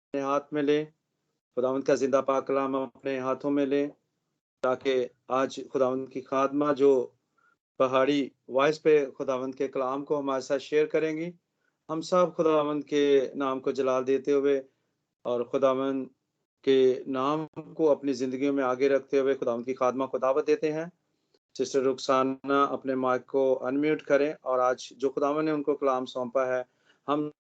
अपने हाथ में लें, खुदावंद का ज़िंदा पाक कलाम हम अपने हाथों में लें, ताकि आज खुदावंद की खादमा जो पहाड़ी वॉइस पे खुदावंद के कलाम को हमारे साथ शेयर करेंगी, हम सब खुदावंद के नाम को जलाल देते हुए और खुदावंद के नाम को अपनी ज़िंदगियों में आगे रखते हुए खुदावंद की खादमा को दावत देते हैं। सिस्टर रुखसाना अपने माइक को अनम्यूट करें और आज जो खुदावंद ने उनको कलाम सौंपा है, हम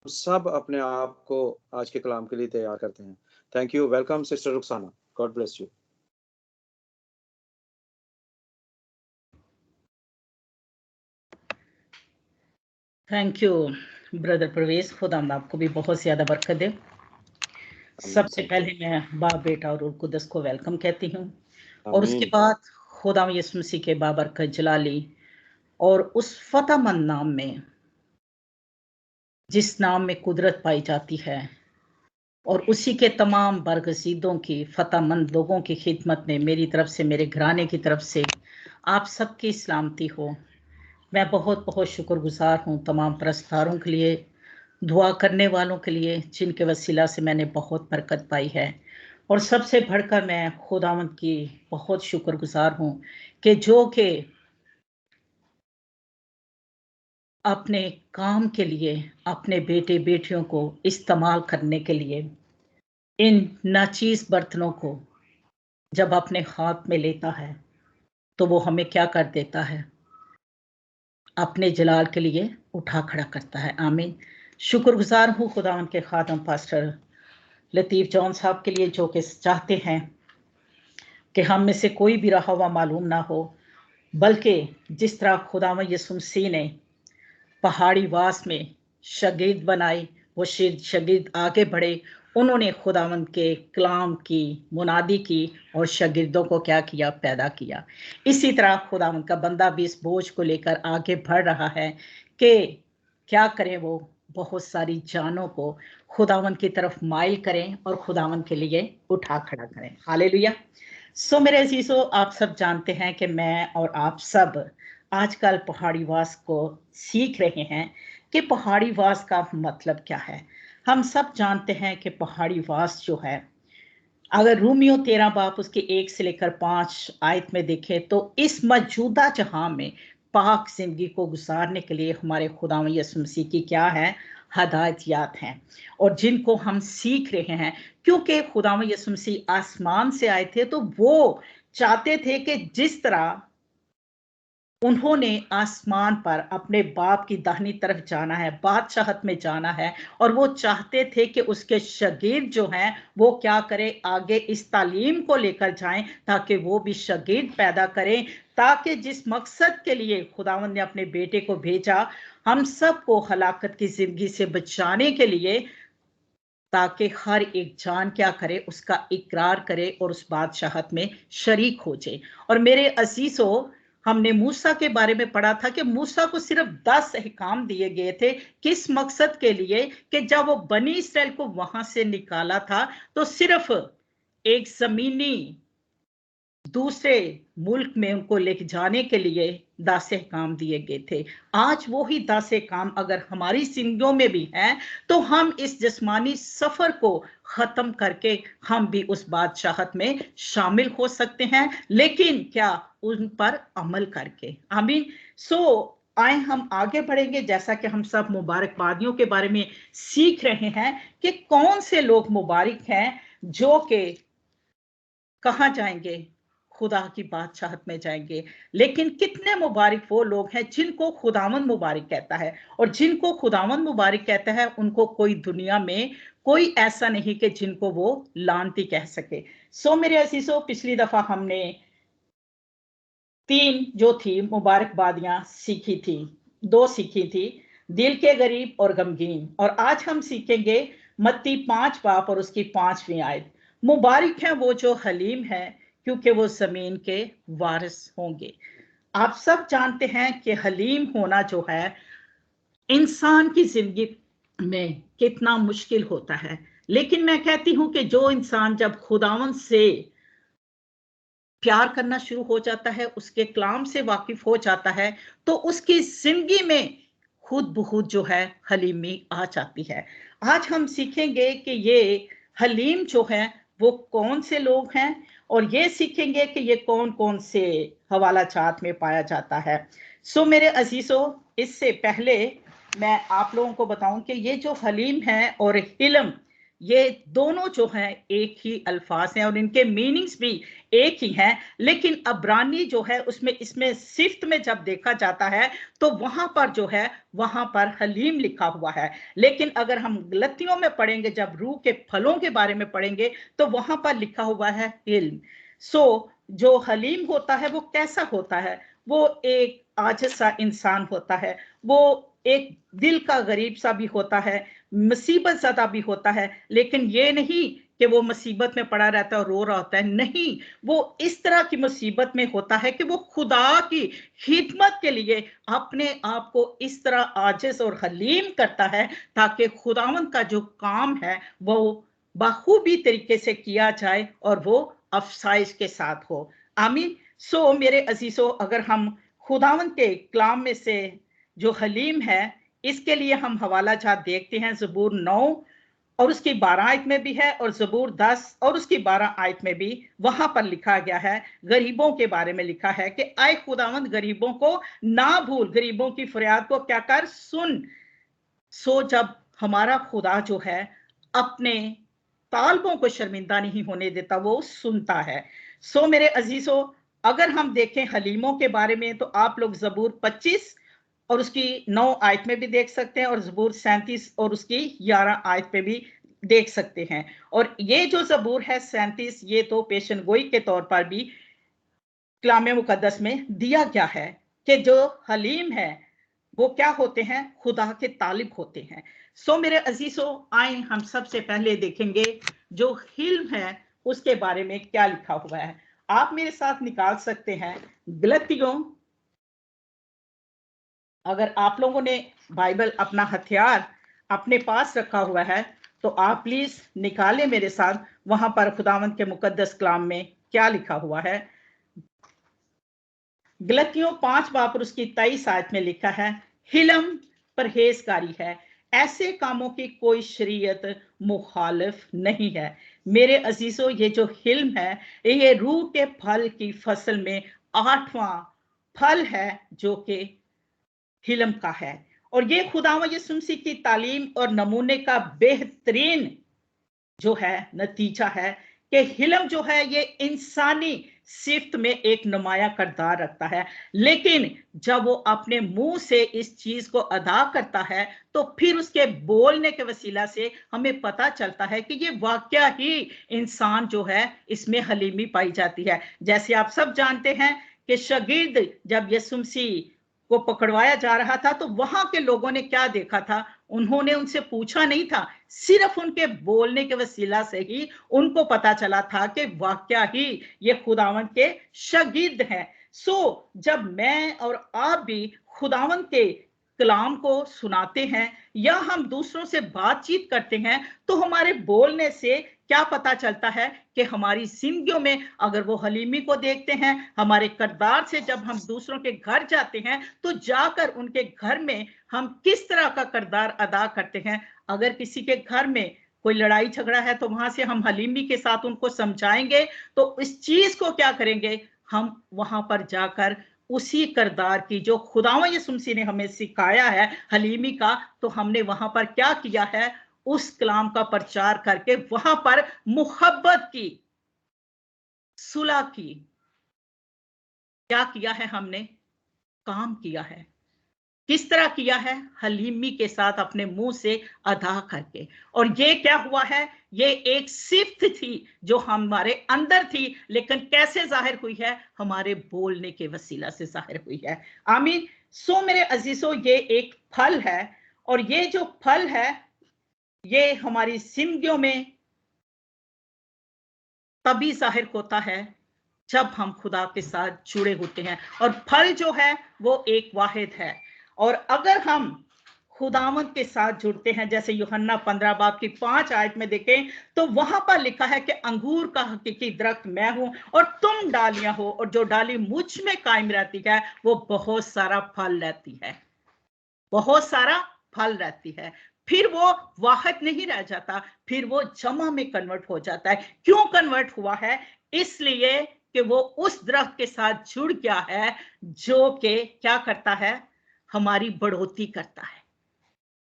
सब अपने आप को आज के कलाम के लिए तैयार करते हैं। Thank you. Welcome sister Rukhsana. God bless you. Thank you brother प्रवेश। खुदा आपको भी बहुत ज़्यादा बरकत दे। सबसे पहले मैं बाप बेटा और रूह कुदस को वेलकम कहती हूँ और उसके बाद खुदा यीशु मसीह के बाबरकत जलाली और उस फतेहमंद नाम में, जिस नाम में कुदरत पाई जाती है, और उसी के तमाम बरगज़ीदों की फतेहमंद लोगों की खिदमत में मेरी तरफ से, मेरे घराने की तरफ से आप सबकी सलामती हो। मैं बहुत बहुत शुक्रगुजार हूँ तमाम परस्तारों के लिए, दुआ करने वालों के लिए, जिनके वसीला से मैंने बहुत बरकत पाई है। और सबसे बढ़कर मैं खुदावंद की बहुत शुक्रगुजार हूँ कि जो कि अपने काम के लिए अपने बेटे बेटियों को इस्तेमाल करने के लिए इन नाचीज बर्तनों को जब अपने हाथ में लेता है तो वो हमें क्या कर देता है, अपने जलाल के लिए उठा खड़ा करता है। आमीन। शुक्रगुजार हूँ खुदावंद के खादम पास्टर लतीफ़ जॉन साहब के लिए, जो कि चाहते हैं कि हम में से कोई भी रहा हुआ मालूम ना हो, बल्कि जिस तरह खुदावंद यीशु मसीह ने पहाड़ी वास में शागिर्द बनाए, वो शागिर्द आगे बढ़े, उन्होंने खुदावंद के कलाम की मुनादी की और शागिर्दों को क्या किया, पैदा किया। इसी तरह खुदावंद का बंदा भी इस बोझ को लेकर आगे बढ़ रहा है कि क्या करें, वो बहुत सारी जानों को खुदावंद की तरफ माइल करें और खुदावंद के लिए उठा खड़ा करें। हालेलुया। सो मेरे अजीजों, आप सब जानते हैं कि मैं और आप सब आजकल पहाड़ी वास को सीख रहे हैं कि पहाड़ी वास का मतलब क्या है। हम सब जानते हैं कि पहाड़ी वास जो है, अगर रोमियो 13 बाब उसके 1 से लेकर 5 आयत में देखें तो इस मौजूदा जहां में पाक जिंदगी को गुजारने के लिए हमारे खुदा यीशु मसीह की क्या है, हदायतियात हैं, और जिनको हम सीख रहे हैं। क्योंकि खुदा यीशु मसीह आसमान से आए थे तो वो चाहते थे कि जिस तरह उन्होंने आसमान पर अपने बाप की दाहिनी तरफ जाना है, बादशाहत में जाना है, और वो चाहते थे कि उसके शागिर्द जो हैं वो क्या करें, आगे इस तालीम को लेकर जाएं ताकि वो भी शागिर्द पैदा करें, ताकि जिस मकसद के लिए खुदावंद ने अपने बेटे को भेजा, हम सबको हलाकत की जिंदगी से बचाने के लिए, ताकि हर एक जान क्या करे, उसका इकरार करे और उस बादशाहत में शरीक हो जाए। और मेरे अजीजों, हमने मूसा के बारे में पढ़ा था कि मूसा को सिर्फ 10 अहकाम दिए गए थे। किस मकसद के लिए? कि जब वो बनी इस्राएल को वहां से निकाला था तो सिर्फ एक जमीनी दूसरे मुल्क में उनको लेके जाने के लिए 10 काम दिए गए थे। आज वो ही 10 काम अगर हमारी जिंदगियों में भी हैं तो हम इस जिस्मानी सफर को खत्म करके हम भी उस बादशाहत में शामिल हो सकते हैं, लेकिन क्या, उन पर अमल करके। आमीन। सो आए हम आगे बढ़ेंगे, जैसा कि हम सब मुबारकबादियों के बारे में सीख रहे हैं कि कौन से लोग मुबारक हैं जो कि कहाँ जाएंगे, खुदा की बादशाहत में जाएंगे। लेकिन कितने मुबारक वो लोग हैं जिनको खुदावंद मुबारक कहता है, और जिनको खुदावंद मुबारक कहता है उनको कोई दुनिया में कोई ऐसा नहीं कि जिनको वो लानती कह सके। सो मेरे अजीजों, पिछली दफा हमने 3 जो थी मुबारकबादियां सीखी थी, 2 सीखी थी, दिल के गरीब और गमगीन, और आज हम सीखेंगे मत्ती 5 बाब और उसकी 5वीं आयत। मुबारक हैं वो जो हलीम है, क्योंकि वो जमीन के वारिस होंगे। आप सब जानते हैं कि हलीम होना जो है इंसान की जिंदगी में कितना मुश्किल होता है, लेकिन मैं कहती हूं कि जो इंसान जब खुदावंद से प्यार करना शुरू हो जाता है, उसके कलाम से वाकिफ हो जाता है, तो उसकी जिंदगी में खुद ब खुद जो है हलीमी आ जाती है। आज हम सीखेंगे कि ये हलीम जो है वो कौन से लोग हैं, और ये सीखेंगे कि ये कौन कौन से हवाला जात में पाया जाता है। सो मेरे अजीजों, इससे पहले मैं आप लोगों को बताऊं कि ये जो हलीम है और हिलम, ये दोनों जो हैं एक ही अल्फाज हैं और इनके मीनिंग्स भी एक ही हैं, लेकिन अब्रानी जो है उसमें इसमें सिफ्त में जब देखा जाता है तो वहां पर जो है वहां पर हलीम लिखा हुआ है। लेकिन अगर हम गलतियों में पढ़ेंगे, जब रूह के फलों के बारे में पढ़ेंगे तो वहां पर लिखा हुआ है हिल्म। सो जो हलीम होता है वो कैसा होता है? वो एक आजिज़ सा इंसान होता है, वो एक दिल का गरीब सा भी होता है, मुसीबत ज़्यादा भी होता है, लेकिन ये नहीं कि वो मुसीबत में पड़ा रहता है और रो रहा होता है। नहीं, वो इस तरह की मुसीबत में होता है कि वो खुदा की खिदमत के लिए अपने आप को इस तरह आजिज़ और हलीम करता है ताकि खुदावंद का जो काम है वो बखूबी तरीके से किया जाए और वो अफसाइश के साथ हो। आमीन। सो मेरे अजीजों, अगर हम खुदावंद के कलाम में से जो हलीम है इसके लिए हम हवाला जात देखते हैं, ज़बूर 9 और उसकी 12 आयत में भी है, और ज़बूर 10 और उसकी 12 आयत में भी वहां पर लिखा गया है, गरीबों के बारे में लिखा है कि आए खुदावंद गरीबों को ना भूल, गरीबों की फरियाद को क्या कर, सुन। सो जब हमारा खुदा जो है अपने तालबों को शर्मिंदा नहीं होने देता, वो सुनता है। सो मेरे अजीजों, अगर हम देखें हलीमों के बारे में तो आप लोग ज़बूर 25 और उसकी 9 आयत में भी देख सकते हैं, और ज़बूर 37 और उसकी 11 आयत में भी देख सकते हैं। और ये जो ज़बूर है 37, ये तो पेशन गोई के तौर पर भी कलाम मुकद्दस में दिया गया है कि जो हलीम है वो क्या होते हैं, खुदा के तालिब होते हैं। सो मेरे अजीजों, आए हम सबसे पहले देखेंगे जो हिल्म है उसके बारे में क्या लिखा हुआ है। आप मेरे साथ निकाल सकते हैं गलतियों, अगर आप लोगों ने बाइबल अपना हथियार अपने पास रखा हुआ है तो आप प्लीज निकालें मेरे साथ, वहां पर खुदावंद के मुकद्दस कलाम में क्या लिखा हुआ है। गलतियों 5 बाब और उसकी 23 आयत में लिखा है, हिलम परहेजगारी है, ऐसे कामों की कोई शरीयत मुखालिफ नहीं है। मेरे अजीजों, ये जो हिल्म है ये रूह के फल की फसल में 8वां फल है जो कि हिलम का है, और ये खुदावंद यीशु मसीह की तालीम और नमूने का बेहतरीन जो है नतीजा है कि हिलम जो है ये इंसानी सिफ्त में एक नुमाया किरदार रखता है, लेकिन जब वो अपने मुंह से इस चीज को अदा करता है तो फिर उसके बोलने के वसीला से हमें पता चलता है कि ये वाकया ही इंसान जो है इसमें हलीमी पाई जाती है। जैसे आप सब जानते हैं कि शागिर्द जब यीशु मसीह को पकड़वाया जा रहा था तो वहां के लोगों ने क्या देखा था, उन्होंने उनसे पूछा नहीं था, सिर्फ उनके बोलने के वसीला से ही उनको पता चला था कि वाकया ही ये खुदावंद के शागिर्द हैं। सो जब मैं और आप भी खुदावंद के कलाम को सुनाते हैं या हम दूसरों से बातचीत करते हैं तो हमारे बोलने से क्या पता चलता है कि हमारी जिंदगियों में अगर वो हलीमी को देखते हैं, हमारे किरदार से जब हम दूसरों के घर जाते हैं तो जाकर उनके घर में हम किस तरह का किरदार अदा करते हैं। अगर किसी के घर में कोई लड़ाई झगड़ा है तो वहां से हम हलीमी के साथ उनको समझाएंगे, तो इस चीज को क्या करेंगे, हम वहां पर जाकर उसी किरदार की जो खुदावंद यीशु मसीह ने हमें सिखाया है हलीमी का, तो हमने वहां पर क्या किया है, उस कलाम का प्रचार करके वहां पर मुहब्बत की, सुलह की, क्या किया है हमने, काम किया है। किस तरह किया है, हलीमी के साथ अपने मुंह से अदा करके। और ये क्या हुआ है, ये एक सिफ्त थी जो हमारे अंदर थी, लेकिन कैसे जाहिर हुई है, हमारे बोलने के वसीला से जाहिर हुई है। आमीन। सो मेरे अजीजों, ये एक फल है, और ये जो फल है ये हमारी जिंदगियों में तभी जाहिर होता है जब हम खुदा के साथ जुड़े होते हैं, और फल जो है वो एक वाहिद है। और अगर हम खुदावंद के साथ जुड़ते हैं, जैसे यूहन्ना 15 बाब की 5 आयत में देखें तो वहां पर लिखा है कि अंगूर का हकीकी दरख्त मैं हूं और तुम डालियां हो, और जो डाली मुझ में कायम रहती है वो बहुत सारा फल रहती है, बहुत सारा फल रहती है। फिर वो वाहिद नहीं रह जाता, फिर वो जमा में कन्वर्ट हो जाता है। क्यों कन्वर्ट हुआ है? इसलिए कि वो उस दरख्त के साथ जुड़ गया है जो कि क्या करता है, हमारी बढ़ोतरी करता है,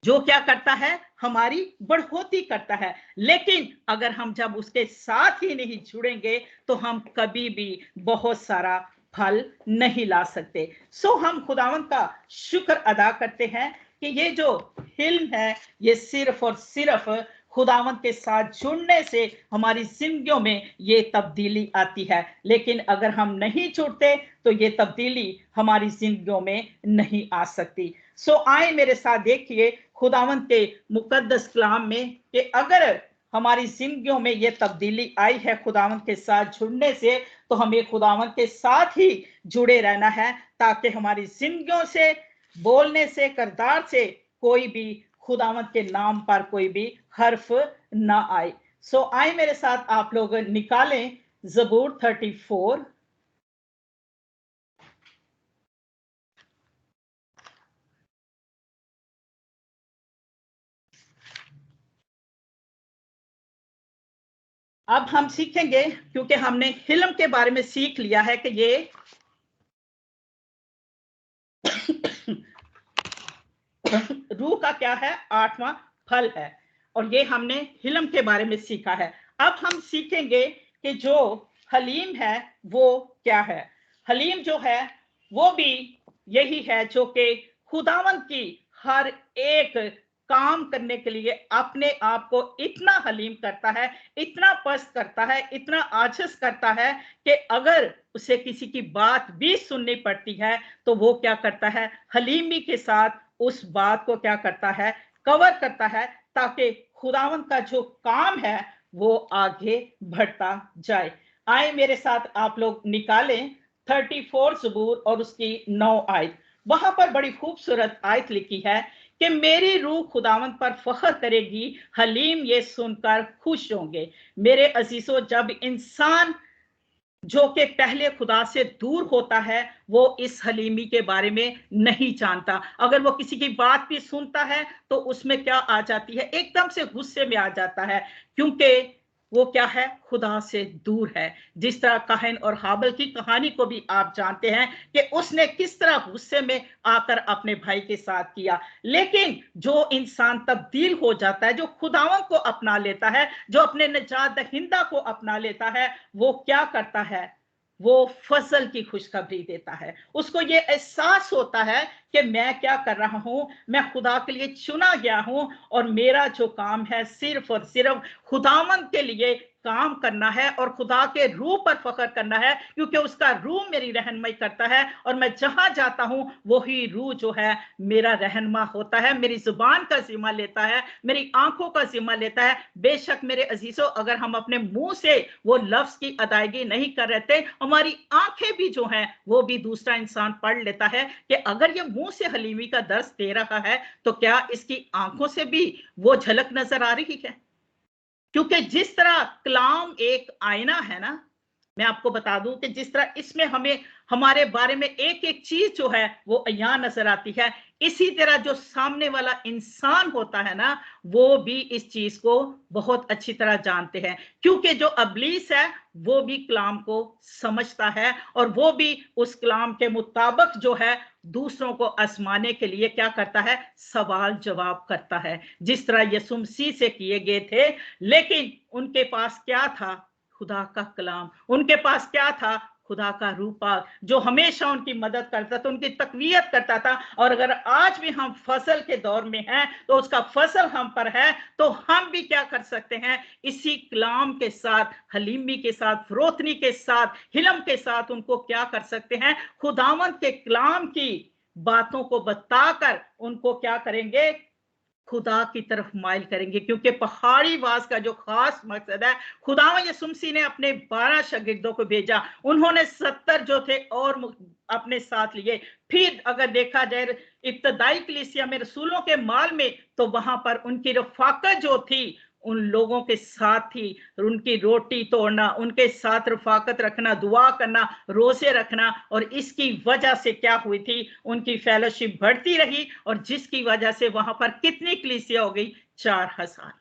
जो क्या करता है, हमारी बढ़ोतरी करता है। लेकिन अगर हम जब उसके साथ ही नहीं जुड़ेंगे तो हम कभी भी बहुत सारा फल नहीं ला सकते। सो हम खुदावंद का शुक्र अदा करते हैं कि ये जो हिल्म है ये सिर्फ और सिर्फ खुदावंद के साथ जुड़ने से हमारी जिंदगियों में ये तब्दीली आती है। लेकिन अगर हम नहीं जुड़ते तो ये तब्दीली हमारी जिंदगियों में नहीं आ सकती। सो आए मेरे साथ देखिए खुदावंद के मुकद्दस कलाम में कि अगर हमारी जिंदगियों में ये तब्दीली आई है खुदावंद के साथ जुड़ने से, तो हमें खुदावंद के साथ ही जुड़े रहना है ताकि हमारी जिंदगियों से, बोलने से, किरदार से कोई भी खुदावंद के नाम पर कोई भी हर्फ ना आए। सो आए मेरे साथ आप लोग निकालें ज़बूर 34। अब हम सीखेंगे, क्योंकि हमने हिल्म के बारे में सीख लिया है कि ये रूह का क्या है, 8वां फल है, और ये हमने हिल्म के बारे में सीखा है। अब हम सीखेंगे कि जो हलीम है वो क्या है। हलीम जो है वो भी यही है जो कि खुदावंद की हर एक काम करने के लिए अपने आप को इतना हलीम करता है, इतना पस्त करता है, इतना आजिज़ करता है कि अगर उसे किसी की बात भी सुननी पड़ती है तो वो क्या करता है, हलीमी के साथ उस बात को क्या करता है, कवर करता है, ताकि खुदावंद का जो काम है वो आगे बढ़ता जाए। आए मेरे साथ आप लोग निकालें 34 ज़बूर और उसकी 9 आयत। वहां पर बड़ी खूबसूरत आयत लिखी है कि मेरी रूह खुदावंद पर फख्र करेगी, हलीम ये सुनकर खुश होंगे। मेरे अजीजों, जब इंसान जो कि पहले खुदा से दूर होता है वो इस हलीमी के बारे में नहीं जानता। अगर वो किसी की बात भी सुनता है तो उसमें क्या आ जाती है, एकदम से गुस्से में आ जाता है, क्योंकि वो क्या है, खुदा से दूर है। जिस तरह काहिन और हाबिल की कहानी को भी आप जानते हैं कि उसने किस तरह गुस्से में आकर अपने भाई के साथ किया। लेकिन जो इंसान तब्दील हो जाता है, जो खुदावंद को अपना लेता है, जो अपने निजात दहिंदा को अपना लेता है, वो क्या करता है, वो फजल की खुशखबरी देता है। उसको ये एहसास होता है कि मैं क्या कर रहा हूं, मैं खुदा के लिए चुना गया हूं और मेरा जो काम है सिर्फ और सिर्फ खुदावंद के लिए काम करना है और खुदा के रूह पर फख्र करना है, क्योंकि उसका रूह मेरी रहनुमाई करता है और मैं जहां जाता हूं वही रूह जो है मेरा रहनुमा होता है, मेरी जुबान का जिम्मा लेता है, मेरी आंखों का जिम्मा लेता है। बेशक मेरे अजीजों, अगर हम अपने मुंह से वो लफ्ज की अदायगी नहीं कर रहे थे, हमारी आंखें भी जो हैं वो भी दूसरा इंसान पढ़ लेता है कि अगर ये मुंह से हलीमी का दर्स दे रहा है तो क्या इसकी आंखों से भी वो झलक नजर आ रही है। क्योंकि जिस तरह कलाम एक आईना है ना, मैं आपको बता दूं कि जिस तरह इसमें हमें हमारे बारे में एक एक चीज जो है वो अयां नजर आती है, इसी तरह जो सामने वाला इंसान होता है ना, वो भी इस चीज को बहुत अच्छी तरह जानते हैं, क्योंकि जो अबलीस है वो भी कलाम को समझता है और वो भी उस कलाम के मुताबिक जो है दूसरों को आजमाने के लिए क्या करता है, सवाल जवाब करता है, जिस तरह यीशु मसीह से किए गए थे। लेकिन उनके पास क्या था, खुदा का कलाम। उनके पास क्या था, खुदा का रूपा, जो हमेशा उनकी मदद करता था, उनकी तकवीयत करता था। और अगर आज भी हम फसल के दौर में हैं तो उसका फसल हम पर है, तो हम भी क्या कर सकते हैं, इसी कलाम के साथ, हलीमी के साथ, फरोतनी के साथ, हिलम के साथ उनको क्या कर सकते हैं, खुदावंद के कलाम की बातों को बताकर उनको क्या करेंगे, खुदा की तरफ माइल करेंगे। क्योंकि पहाड़ी वास का जो खास मकसद है, खुदावंद यीशु मसीह ने अपने 12 शागिर्दों को भेजा, उन्होंने 70 जो थे और अपने साथ लिए। फिर अगर देखा जाए इब्तदाई कलीसिया में रसूलों के माल में, तो वहां पर उनकी रफाकत जो थी उन लोगों के साथ ही उनकी रोटी तोड़ना, उनके साथ रफाकत रखना, दुआ करना, रोजे रखना, और इसकी वजह से क्या हुई थी, उनकी फेलोशिप बढ़ती रही, और जिसकी वजह से वहां पर कितनी कलीसिया हो गई, 4000।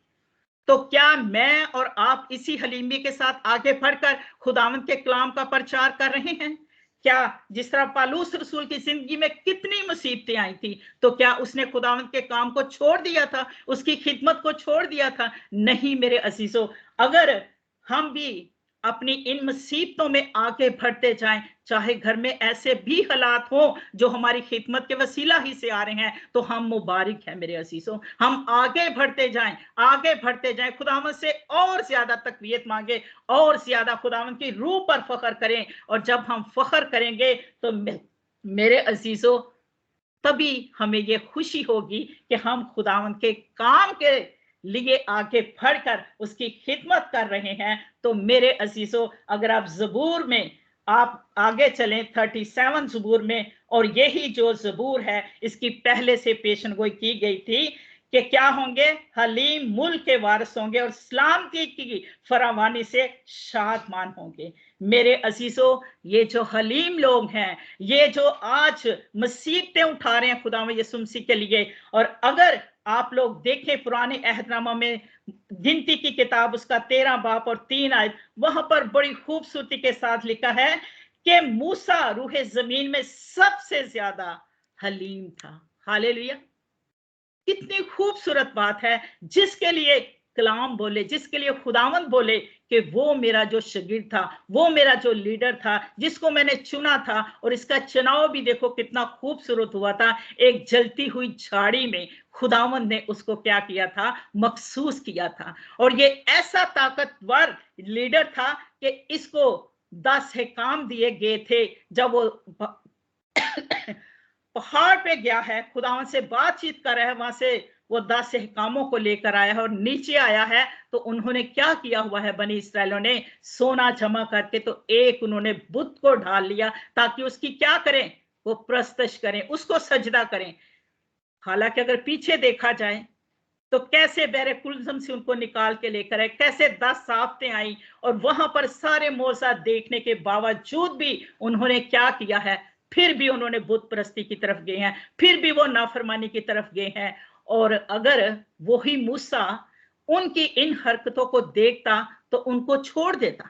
तो क्या मैं और आप इसी हलीमी के साथ आगे बढ़कर खुदावंद के कलाम का प्रचार कर रहे हैं? क्या जिस तरह पालूस रसूल की जिंदगी में कितनी मुसीबतें आई थी, तो क्या उसने खुदावंद के काम को छोड़ दिया था, उसकी खिदमत को छोड़ दिया था? नहीं मेरे अजीजों, अगर हम भी अपनी इन मुसीबतों में आगे बढ़ते जाएं, चाहे घर में ऐसे भी हालात हो जो हमारी खिदमत के वसीला ही से आ रहे हैं, तो हम मुबारक हैं मेरे अजीजों। हम आगे बढ़ते जाएं, आगे बढ़ते जाएं, खुदावंद से और ज्यादा तकवीत मांगे, और ज्यादा खुदावंद की रूह पर फख्र करें। और जब हम फख्र करेंगे तो मेरे अजीजों, तभी हमें ये खुशी होगी कि हम खुदावंद के काम के लिए आगे बढ़कर उसकी खिदमत कर रहे हैं। तो मेरे अजीजों, अगर आप ज़बूर में आप आगे चलें 37 ज़बूर में, और यही जो ज़बूर है इसकी पहले से पेशनगोई की गई थी कि क्या होंगे, हलीम मुल्क के वारिस होंगे और सलामती की फरावानी से शादमान होंगे। मेरे अजीजों, ये जो हलीम लोग हैं, ये जो आज मुसीबतें उठा रहे हैं खुदावंद यीशु मसीह के लिए, और अगर आप लोग देखें पुराने अहदनामा में गिनती की किताब उसका 13 बाब और 3 आयत, वहां पर बड़ी खूबसूरती के साथ लिखा है कि मूसा रूहे जमीन में सबसे ज्यादा हलीम था। हालेलुया, कितनी खूबसूरत बात है। जिसके लिए कलाम बोले, जिसके लिए खुदावंद बोले कि वो मेरा जो शागिर्द था, वो मेरा जो लीडर था, जिसको मैंने चुना था, और इसका चुनाव भी देखो कितना खूबसूरत हुआ था। एक जलती हुई झाड़ी में खुदावंद ने उसको क्या किया था, मखसूस किया था। और ये ऐसा ताकतवर लीडर था कि इसको 10 काम दिए गए थे। जब वो पहाड़ पे गया है, खुदावंद से बातचीत कर रहा है, वहां से वो 10 कामों को लेकर आया है, और नीचे आया है तो उन्होंने क्या किया हुआ है, बनी इस्राएलियों ने सोना जमा करके तो एक उन्होंने बुत को ढाल लिया, ताकि उसकी क्या करें, वो प्रस्तश करें, उसको सजदा करें। हालांकि अगर पीछे देखा जाए तो कैसे बहरे कुलजम से उनको निकाल के लेकर आए, कैसे 10 आफतें आई, और वहां पर सारे मौजा देखने के बावजूद भी उन्होंने क्या किया है, फिर भी उन्होंने बुत परस्ती की तरफ गए हैं, फिर भी वो नाफरमानी की तरफ गए हैं। और अगर वही मूसा उनकी इन हरकतों को देखता तो उनको छोड़ देता,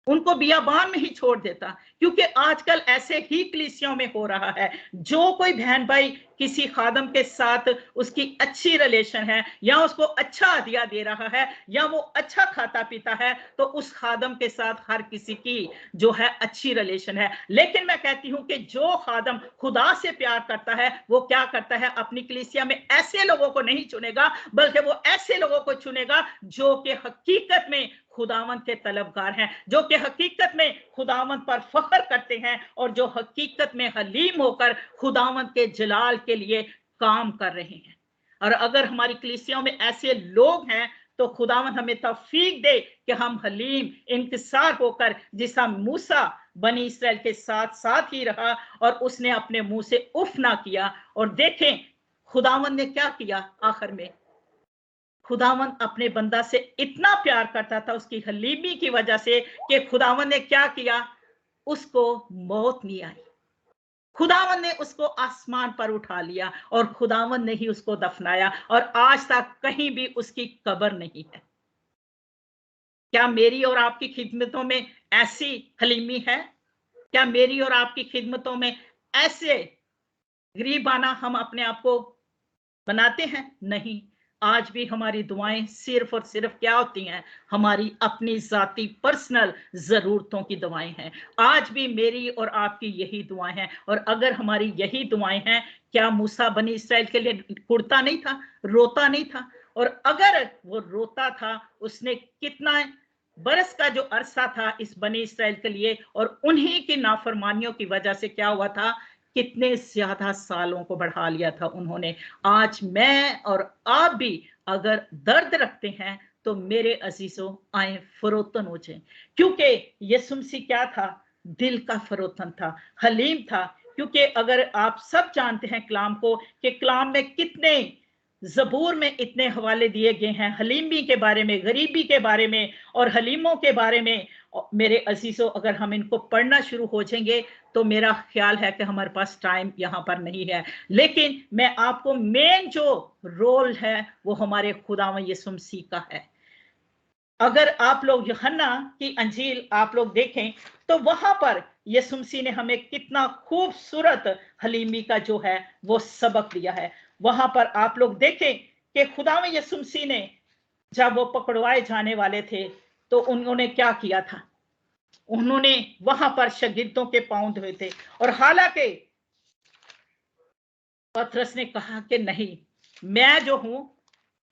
उनको बियाबान में ही छोड़ देता। क्योंकि आजकल ऐसे ही कलीसियाओं में हो रहा है, जो कोई बहन भाई किसी खादम के साथ उसकी अच्छी रिलेशन है, या उसको अच्छा हदिया दे रहा है, या वो अच्छा खाता पीता है, तो उस खादम के साथ हर किसी की जो है अच्छी रिलेशन है। लेकिन मैं कहती हूं कि जो खादम खुदा से प्यार करता है, वो क्या करता है, अपनी कलीसिया में ऐसे लोगों को नहीं चुनेगा, बल्कि वो ऐसे लोगों को चुनेगा जो कि हकीकत में खुदावंद के तलबगार हैं, जो कि हकीकत में खुदावंद पर फख्र करते हैं, और जो हकीकत में हलीम होकर खुदावंद के जलाल के लिए काम कर रहे हैं। और अगर हमारी कलीसियाओं में ऐसे लोग हैं तो खुदावंद हमें तौफीक दे कि हम हलीम इंकिसार होकर, जिसा मूसा बनी इस्राएल के साथ साथ ही रहा और उसने अपने मुंह से उफ ना किया। और देखें खुदावंद ने क्या किया, आखिर में खुदावंद अपने बंदा से इतना प्यार करता था उसकी हलीमी की वजह से कि खुदावंद ने क्या किया, उसको मौत नहीं आई, खुदावंद ने उसको आसमान पर उठा लिया, और खुदावंद ने ही उसको दफनाया, और आज तक कहीं भी उसकी कब्र नहीं है। क्या मेरी और आपकी खिदमतों में ऐसी हलीमी है? क्या मेरी और आपकी खिदमतों में ऐसे गरीबाना हम अपने आप को बनाते हैं? नहीं। आज भी हमारी दुआएं सिर्फ और सिर्फ क्या होती हैं, हमारी अपनी जाती पर्सनल जरूरतों की दुआएं हैं। आज भी मेरी और आपकी यही दुआएं हैं। और अगर हमारी यही दुआएं हैं, क्या मूसा बनी इस्राएल के लिए कुड़ता नहीं था, रोता नहीं था? और अगर वो रोता था, उसने कितना बरस का जो अरसा था इस बनी इस्राएल के लिए, और उन्हीं की नाफरमानियों की वजह से क्या हुआ था, कितने ज्यादा सालों को बढ़ा लिया था उन्होंने। आज मैं और आप भी अगर दर्द रखते हैं तो मेरे अजीजों आए फरोतन हो जाए, क्योंकि यीशु मसीह क्या था, दिल का फरोतन था, हलीम था। क्योंकि अगर आप सब जानते हैं कलाम को, कि कलाम में कितने ज़बूर में इतने हवाले दिए गए हैं हलीमी के बारे में, गरीबी के बारे में और हलीमों के बारे में। मेरे अजीजों, अगर हम इनको पढ़ना शुरू हो जाएंगे तो मेरा ख्याल है कि हमारे पास टाइम यहाँ पर नहीं है, लेकिन मैं आपको मेन जो रोल है वो हमारे खुदावंद यीशु मसीह का है। अगर आप लोग यूहन्ना की अंजील आप लोग देखें तो वहां पर यीशु मसीह ने हमें कितना खूबसूरत हलीमी का जो है वो सबक दिया है। वहां पर आप लोग देखें कि खुदावंद यीशु मसीह ने जब वो पकड़वाए जाने वाले थे तो उन्होंने क्या किया था, उन्होंने वहां पर शागिर्दों के पांव धोए थे। और हालांकि पतरस ने कहा कि नहीं, मैं जो हूं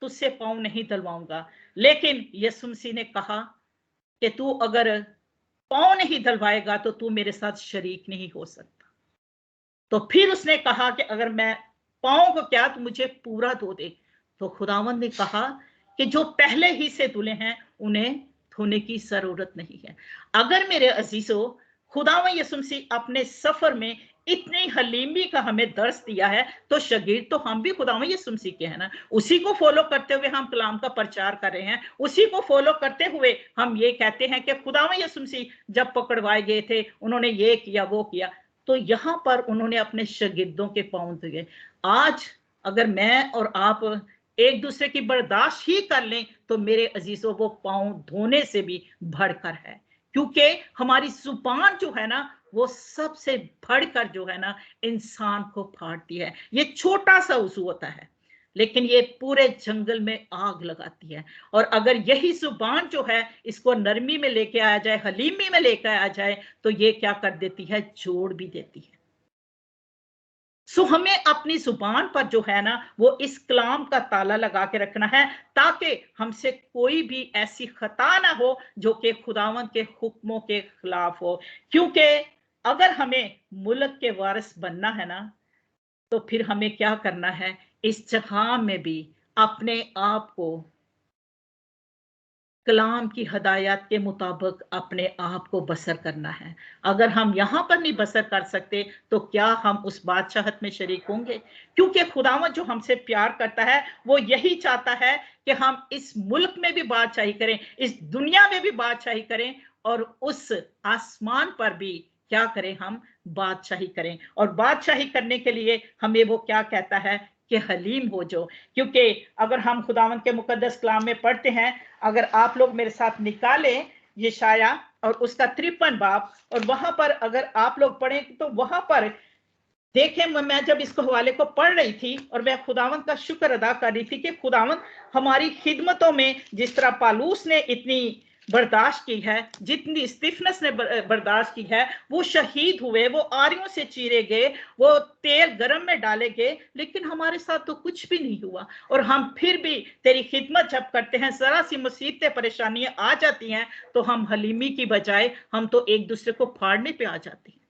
तुझसे पांव नहीं धलवाऊंगा, लेकिन यीशु मसीह ने कहा कि तू अगर पांव नहीं धलवाएगा तो तू मेरे साथ शरीक नहीं हो सकता। तो फिर उसने कहा कि अगर मैं पांव को क्या, तो मुझे पूरा धो दे। तो खुदावंद ने कहा कि जो पहले ही से धुले हैं उन्हें धोने की जरूरत नहीं है। अगर मेरे अजीजों, खुदावंद यीशु मसीह अपने सफर में इतनी हलीमी का हमें दर्श दिया है, तो शागिर्द तो हम भी खुदावंद यीशु मसीह के हैं ना। उसी को फॉलो करते हुए हम कलाम का प्रचार कर रहे हैं, उसी को फॉलो करते हुए हम ये कहते हैं कि खुदावंद यीशु मसीह जब पकड़वाए गए थे उन्होंने ये किया वो किया। तो यहां पर उन्होंने अपने शागिर्दों के पांव धोए। आज अगर मैं और आप एक दूसरे की बर्दाश्त ही कर लें तो मेरे अजीजों वो पांव धोने से भी बढ़कर है, क्योंकि हमारी जुबान जो है ना वो सबसे बढ़कर जो है ना इंसान को फाड़ती है। ये छोटा सा उज़ू होता है लेकिन ये पूरे जंगल में आग लगाती है। और अगर यही जुबान जो है इसको नरमी में लेके आया जाए, हलीमी में लेके आया जाए, तो ये क्या कर देती है, जोड़ भी देती है। सो हमें अपनी जुबान पर जो है ना वो इस कलाम का ताला लगा के रखना है, ताकि हमसे कोई भी ऐसी खता ना हो जो कि खुदावंद के हुक्मों के खिलाफ हो। क्योंकि अगर हमें मुल्क के वारिस बनना है ना, तो फिर हमें क्या करना है, इस जहां में भी अपने आप को कलाम की हदायत के मुताबिक अपने आप को बसर करना है। अगर हम यहाँ पर नहीं बसर कर सकते तो क्या हम उस बादशाहत में शरीक होंगे? क्योंकि खुदावंद जो हमसे प्यार करता है वो यही चाहता है कि हम इस मुल्क में भी बादशाही करें, इस दुनिया में भी बादशाही करें और उस आसमान पर भी क्या करें, हम बादशाही करें। और बादशाही करने के लिए हमें वो क्या कहता है कि हलीम हो जो। क्योंकि अगर हम खुदावंद के मुकद्दस कलाम में पढ़ते हैं, अगर आप लोग मेरे साथ निकालें यशाया और उसका 53 बाब, और वहां पर अगर आप लोग पढ़ें तो वहां पर देखें, मैं जब इसको हवाले को पढ़ रही थी और मैं खुदावंद का शुक्र अदा कर रही थी कि खुदावंद हमारी खिदमतों में जिस तरह पालूस ने इतनी बर्दाश्त की है, जितनी स्टीफनस ने बर्दाश्त की है, वो शहीद हुए, वो आरियों से चीरे गए, वो तेल गरम में डाले गए, लेकिन हमारे साथ तो कुछ भी नहीं हुआ। और हम फिर भी तेरी खिदमत जब करते हैं, जरा सी मुसीबतें परेशानियां आ जाती हैं तो हम हलीमी की बजाय हम तो एक दूसरे को फाड़ने पे आ जाते हैं।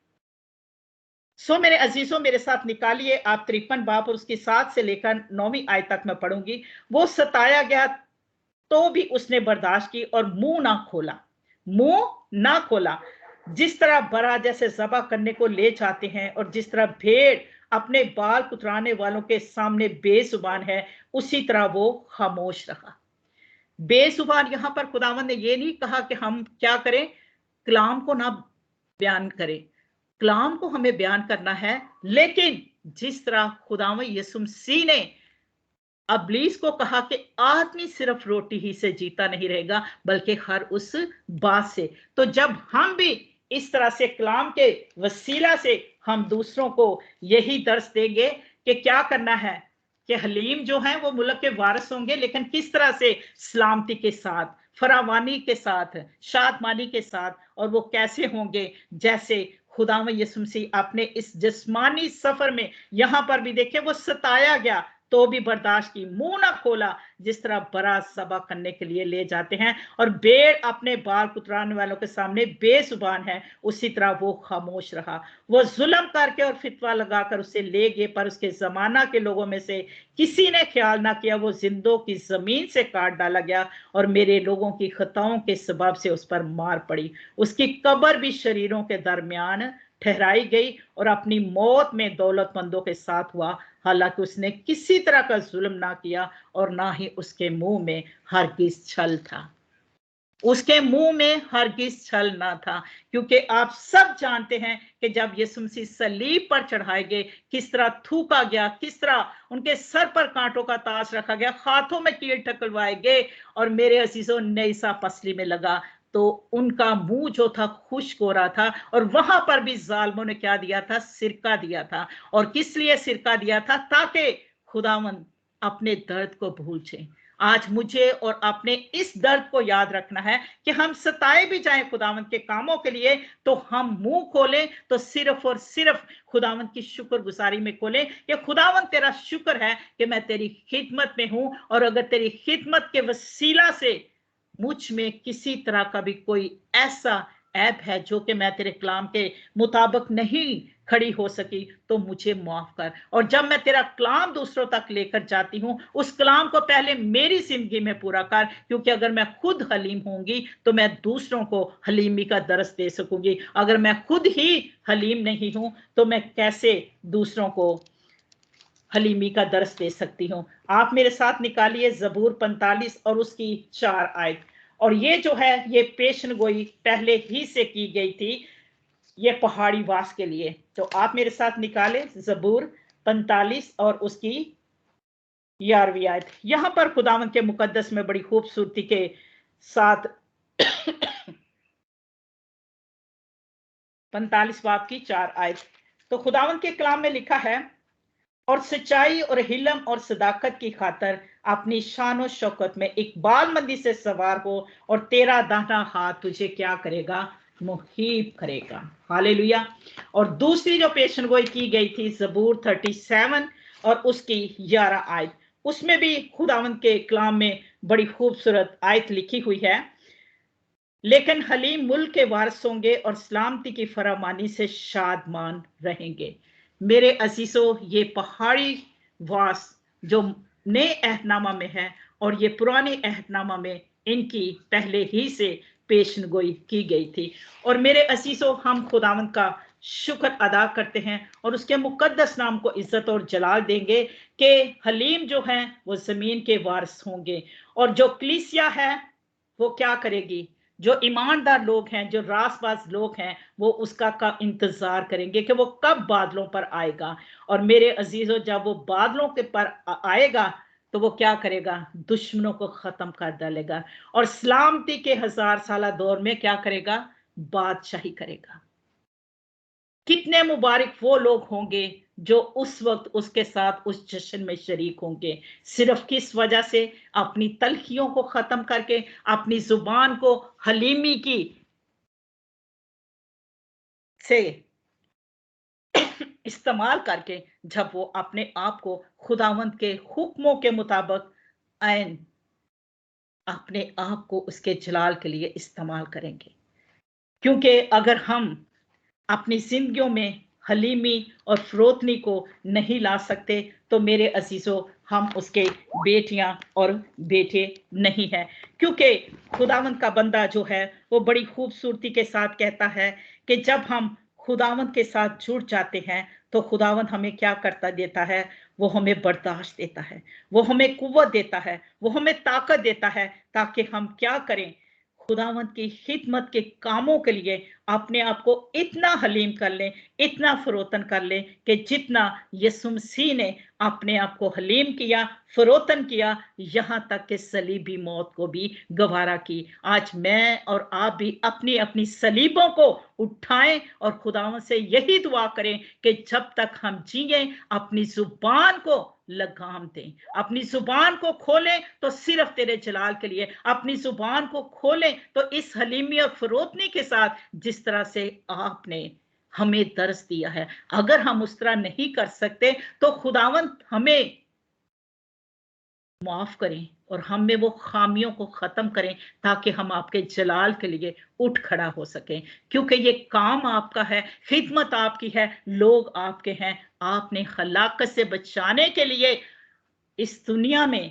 सो मेरे अजीजों, मेरे साथ निकालिए आप 53 बाब और उसकी 7 से लेकर 9वीं आयत तक मैं पढ़ूंगी। वो सताया गया तो भी उसने बर्दाश्त की और मुंह ना खोला, मुंह ना खोला। जिस तरह बरा जैसे ज़बह करने को ले जाते हैं और जिस तरह भेड़ अपने बाल कुतराने वालों के सामने बेजुबान है, उसी तरह वो खामोश रहा। बेजुबान यहां पर खुदावंद ने ये नहीं कहा कि हम क्या करें, कलाम को ना बयान करें। कलाम को हमें बयान करना है, लेकिन जिस तरह खुदावंद यीशु मसीह ने अबलीस को कहा कि आदमी सिर्फ रोटी ही से जीता नहीं रहेगा बल्कि हर उस बात से। तो जब हम भी इस तरह से कलाम के वसीला से हम दूसरों को यही दर्श देंगे कि क्या करना है, कि हलीम जो है वो मुल्क के वारिस होंगे, लेकिन किस तरह से सलामती के साथ, फरावानी के साथ, शादमानी के साथ। और वो कैसे होंगे, जैसे खुदावंद यीशु मसीह अपने इस जिस्मानी सफर में यहां पर भी देखे वो सताया गया तो भी बर्दाश्त की, मुंह ना खोला। जिस तरह बरा सभा करने के लिए ले जाते हैं और भेड़ अपने बाल कुतराने वालों के सामने बेजुबान है, उसी तरह वो खामोश रहा। वो जुल्म करके और फितवा लगाकर उसे ले गए, पर उसके जमाना के लोगों में से किसी ने ख्याल ना किया। वो जिंदों की जमीन से काट डाला गया और मेरे लोगों की खताओं के सबब से उस पर मार पड़ी। उसकी कब्र भी शरीरों के दरमियान ठहराई गई और अपनी मौत में दौलतमंदों के साथ हुआ, हालांकि उसने किसी तरह का जुल्म ना किया और ना ही उसके मुंह में हरगिज छल था। उसके मुंह में हरगिज छल ना था, क्योंकि आप सब जानते हैं कि जब यीशु मसीह सलीब पर चढ़ाए गए, किस तरह थूका गया, किस तरह उनके सर पर कांटों का ताज रखा गया, हाथों में कील ठकलवाए गए और मेरे अजीजों नईसा पसली में लगा तो उनका मुंह जो था खुश्क हो रहा था। और वहां पर भी जालिमों ने क्या दिया था? सिरका दिया था। और किस लिए सिरका दिया था? ताकि खुदावंद अपने दर्द को भूल जाए। आज मुझे और अपने इस दर्द को याद रखना है कि हम सताए भी जाएं खुदावंद के कामों के लिए, तो हम मुंह खोलें तो सिर्फ और सिर्फ खुदावंद की शुक्रगुजारी में खोलें कि खुदावंद तेरा शुक्र है कि मैं तेरी खिदमत में हूं, और अगर तेरी खिदमत के वसीला से मुझ में किसी तरह का भी कोई ऐसा ऐप है जो कि मैं तेरे कलाम के मुताबिक नहीं खड़ी हो सकी, तो मुझे माफ कर। और जब मैं तेरा कलाम दूसरों तक लेकर जाती हूं, उस कलाम को पहले मेरी जिंदगी में पूरा कर, क्योंकि अगर मैं खुद हलीम होंगी तो मैं दूसरों को हलीमी का दर्स दे सकूंगी। अगर मैं खुद ही हलीम नहीं हूं तो मैं कैसे दूसरों को हलीमी का दर्स दे सकती हूँ? आप मेरे साथ निकालिए ज़बूर 45 और उसकी 4 आयत। और ये जो है ये पेशन गोई पहले ही से की गई थी ये पहाड़ी वास के लिए। तो आप मेरे साथ निकाले ज़बूर 45 और उसकी 11वीं आयत। यहां पर खुदावंद के मुकद्दस में बड़ी खूबसूरती के साथ 45 बाब की 4 आयत। तो खुदावंद के कलाम में लिखा है, और सच्चाई और हिलम और सदाकत की खातर अपनी शान और शौकत में इकबालमंदी से सवार हो, और तेरा दाहिना हाथ तुझे क्या करेगा? मुहीब करेगा। हालेलुया। और दूसरी जो पेशनगोई की गई थी ज़बूर 37 और उसकी 11 आयत, उसमें भी खुदावंद के कलाम में बड़ी खूबसूरत आयत लिखी हुई है, लेकिन हलीम मुल्क के वारिस होंगे और सलामती की फरामानी से शादमान रहेंगे। मेरे अजीजों, ये पहाड़ी वास जो नए अहदनामा में है और ये पुराने अहदनामा में इनकी पहले ही से पेशनगोई की गई थी। और मेरे अजीजों, हम खुदावंद का शुक्र अदा करते हैं और उसके मुकद्दस नाम को इज्जत और जलाल देंगे कि हलीम जो हैं वो जमीन के वारिस होंगे, और जो कलीसिया है वो क्या करेगी? जो ईमानदार लोग हैं, जो रासबाज लोग हैं, वो उसका का इंतजार करेंगे कि वो कब बादलों पर आएगा। और मेरे अजीजों, जब वो बादलों के पर आएगा तो वो क्या करेगा? दुश्मनों को खत्म कर डालेगा और सलामती के 1000 साला दौर में क्या करेगा? बादशाही करेगा। कितने मुबारक वो लोग होंगे जो उस वक्त उसके साथ उस जश्न में शरीक होंगे। सिर्फ किस वजह से? अपनी तलखियों को खत्म करके, अपनी जुबान को हलीमी की से इस्तेमाल करके, जब वो अपने आप को खुदावंद के हुक्मों के मुताबिक ऐन अपने आप को उसके जलाल के लिए इस्तेमाल करेंगे। क्योंकि अगर हम अपनी जिंदगियों में हलीमी और फरोतनी को नहीं ला सकते तो मेरे अजीजों, हम उसके बेटियां और बेटे नहीं हैं। क्योंकि खुदावंद का बंदा जो है वो बड़ी खूबसूरती के साथ कहता है कि जब हम खुदावंद के साथ जुड़ जाते हैं तो खुदावंद हमें क्या करता देता है? वो हमें बर्दाश्त देता है, वो हमें कुव्वत देता है, वो हमें ताकत देता है, ताकि हम क्या करें? खुदावंद की खिदमत के कामों के लिए अपने आप को इतना हलीम कर लें, इतना फरोतन कर लें कि जितना यीशु मसीह ने अपने आप को हलीम किया, फरोतन किया, यहां तक कि सलीबी मौत को भी गवारा की। आज मैं और आप भी अपनी अपनी सलीबों को उठाएं और खुदावंद से यही दुआ करें कि जब तक हम जिए अपनी जुबान को लगाम दें, अपनी जुबान को खोलें तो सिर्फ तेरे जलाल के लिए, अपनी जुबान को खोलें तो इस हलीमी और फरोतनी के साथ जिस तरह से आपने हमें दर्स दिया है, अगर हम उस तरह नहीं कर सकते तो खुदावंद हमें माफ करें और हम में वो खामियों को खत्म करें, ताकि हम आपके जलाल के लिए उठ खड़ा हो सकें। क्योंकि ये काम आपका है, खिदमत आपकी है, लोग आपके हैं। आपने हलाकत से बचाने के लिए इस दुनिया में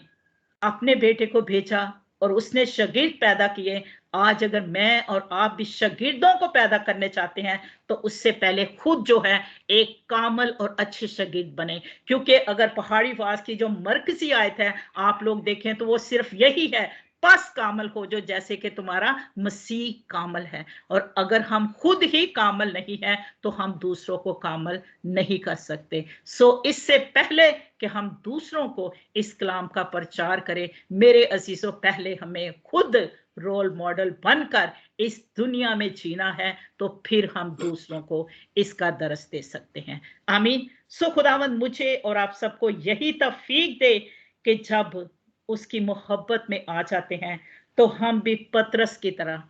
अपने बेटे को भेजा और उसने शागिर्द पैदा किए। आज अगर मैं और आप भी शागिर्दों को पैदा करने चाहते हैं तो उससे पहले खुद जो है एक कामल और अच्छे शागिर्द बने। क्योंकि अगर पहाड़ी वाज की जो मरकजी आयत है आप लोग देखें तो वो सिर्फ यही है, बस कामल हो जो जैसे कि तुम्हारा मसीह कामल है। और अगर हम खुद ही कामल नहीं हैं तो हम दूसरों को कामल नहीं कर सकते। सो इससे पहले कि हम दूसरों को इस कलाम का प्रचार करें, मेरे अजीजों, पहले हमें खुद रोल मॉडल बनकर इस दुनिया में जीना है, तो फिर हम दूसरों को इसका दरस दे सकते हैं। आमीन। सो खुदावंद मुझे और आप सबको यही तौफीक दे कि जब उसकी मोहब्बत में आ जाते हैं तो हम भी पतरस की तरह,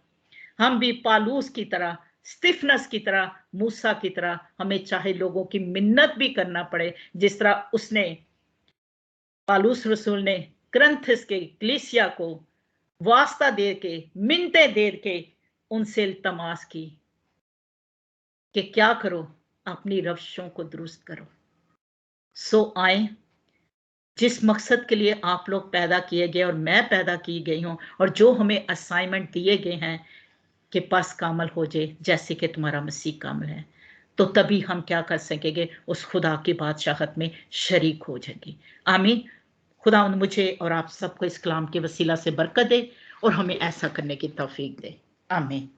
हम भी पालूस की तरह, स्टिफनस की तरह, मूसा की तरह, हमें चाहे लोगों की मिन्नत भी करना पड़े, जिस तरह उसने पालूस रसूल ने करंथस के कलीसिया को वास्ता दे के, मिन्नतें दे के उनसे इल्तमास की कि क्या करो, अपनी रविशों को दुरुस्त करो। सो आए, जिस मकसद के लिए आप लोग पैदा किए गए और मैं पैदा की गई हूं, और जो हमें असाइनमेंट दिए गए हैं कि बस कामल हो जाए जैसे कि तुम्हारा मसीह कामल है, तो तभी हम क्या कर सकेंगे, उस खुदा की बादशाहत में शरीक हो जाएंगे। आमीन। खुदा मुझे और आप सबको इस कलाम के वसीला से बरकत दे और हमें ऐसा करने की तौफीक दे। आमीन।